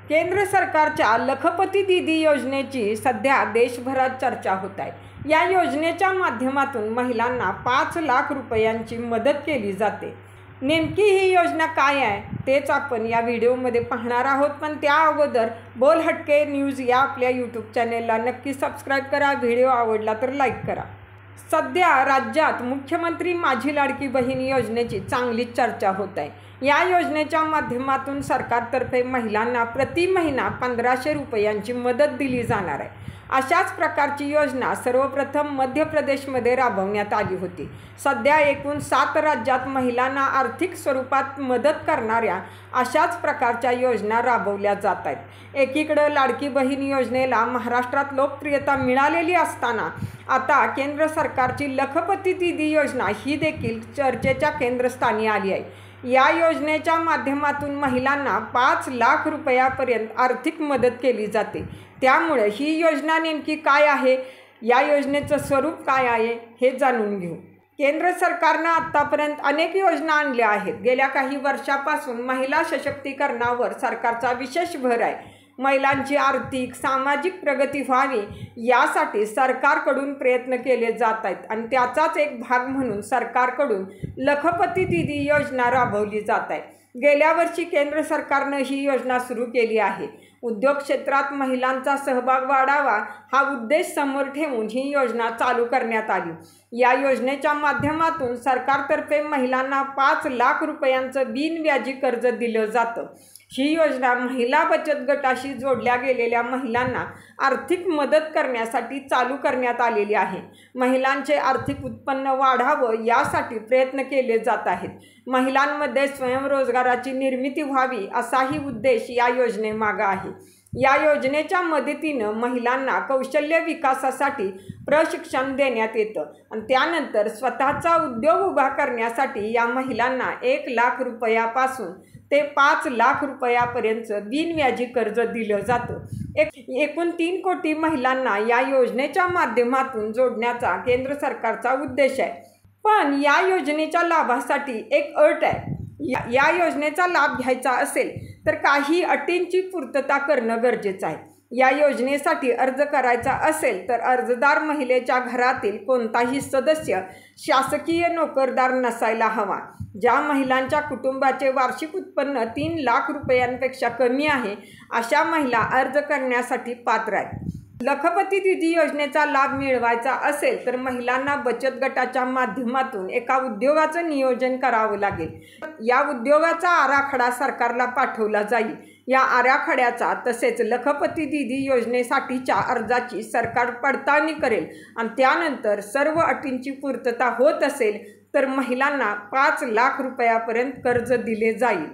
केंद्र सरकारच्या लखपती दीदी योजनेची सध्या देशभरात चर्चा होत आहे। या योजनेच्या माध्यमातून महिलांना 5 लाख रुपयांची मदत केली जाते। नेमकी ही योजना काय आहे तेच आपण या व्हिडिओमध्ये पाहणार आहोत। पण त्या अगोदर बोल हटके न्यूज या आपल्या यूट्यूब चॅनेलला नक्की सबस्क्राईब करा। व्हिडिओ आवडला तर लाईक करा। सध्या राज्यात मुख्यमंत्री माझी लाडकी बहीण योजनेची चांगली चर्चा होत आहे। या योजनेच्या माध्यमातून सरकारतर्फे महिलांना प्रति महिना 1500 रुपयांची मदत दिली जाणार आहे। अशाच प्रकारची योजना सर्वप्रथम मध्य प्रदेशमध्ये राबवण्यात आली होती। सध्या एकूण 7 राज्यात महिलांना आर्थिक स्वरूपात मदत करणाऱ्या अशाच प्रकारच्या योजना राबवल्या जात आहेत। एकीकडे लाडकी बहीण योजनेला महाराष्ट्रात लोकप्रियता मिळालेली असताना आता केंद्र सरकारची लखपती दीदी योजना ही देखील चर्चेच्या केंद्रस्थानी आली आहे। या योजनेच्या माध्यमातून महिलांना 5 लाख रुपयापर्यंत आर्थिक मदत केली जाते। त्यामुळे ही योजना नेमकी काय आहे, या योजनेचं स्वरूप काय आहे हे जाणून घेऊ। केंद्र सरकारने आतापर्यंत अनेक योजना आणल्या आहेत। गेल्या काही वर्षापासून महिला सशक्तीकरणावर सरकारचा विशेष भर आहे। महिलांची आर्थिक सामाजिक प्रगती व्हावी यासाठी सरकारकडून प्रयत्न केले जात आहेत आणि त्याचाच एक भाग म्हणून सरकारकडून लखपती दीदी योजना राबवली जात आहे। गेल्या वर्षी केंद्र सरकारने ही योजना सुरू केली आहे। उद्योग क्षेत्रात महिलांचा सहभाग वाढावा हा उद्देश समोर ठेवून ही योजना चालू करण्यात आली। या योजनेच्या माध्यमातून सरकारतर्फे महिलांना 5 लाख रुपयांचं बिनव्याजी कर्ज दिलं जातं। ही योजना महिला बचत गटाशी जोडल्या गेलेल्या महिलांना आर्थिक मदत करण्यासाठी चालू करण्यात आलेली आहे। महिलांचे आर्थिक उत्पन्न वाढावं यासाठी प्रयत्न केले जात आहेत। महिलांमध्ये स्वयंरोजगाराची निर्मिती व्हावी असाही उद्देश या योजनेमागे आहे। या योजनेच्या मदतीने महिलांना कौशल्य विकासासाठी प्रशिक्षण देण्यात येतं आणि त्यानंतर स्वतःचा उद्योग उभा करण्यासाठी या महिलांना 1 लाख रुपयापासून ते 5 लाख रुपयापर्यंत बिनव्याजी कर्ज दिलं जातं। एकूण 3 कोटी महिलांना या योजनेच्या माध्यमातून जोडण्याचा केंद्र सरकारचा उद्देश आहे। पण या योजनेच्या लाभासाठी एक अट आहे। या योजनेचा लाभ घ्यायचा असेल तर काही अटींची पूर्तता करणं गरजेचं आहे। या योजनेसाठी अर्ज करायचा असेल तर अर्जदार महिलेच्या घरातील कोणताही सदस्य शासकीय नोकरदार नसायला हवा। ज्या महिलांच्या कुटुंबाचे वार्षिक उत्पन्न 3 लाख रुपयांपेक्षा कमी आहे अशा महिला अर्ज करण्यासाठी पात्र आहेत। लखपती दीदी योजनेचा लाभ मिळवायचा असेल तर महिलांना बचत गटाच्या माध्यमातून एका उद्योगाचं नियोजन करावं लागेल। या उद्योगाचा आराखडा सरकारला पाठवला जाईल। या आराखड्याचा तसेच लखपती दीदी योजनेसाठीच्या अर्जाची सरकार पडताळणी करेल आणि त्यानंतर सर्व अटींची पूर्तता होत असेल तर महिलांना 5 लाख रुपयापर्यंत कर्ज दिले जाईल।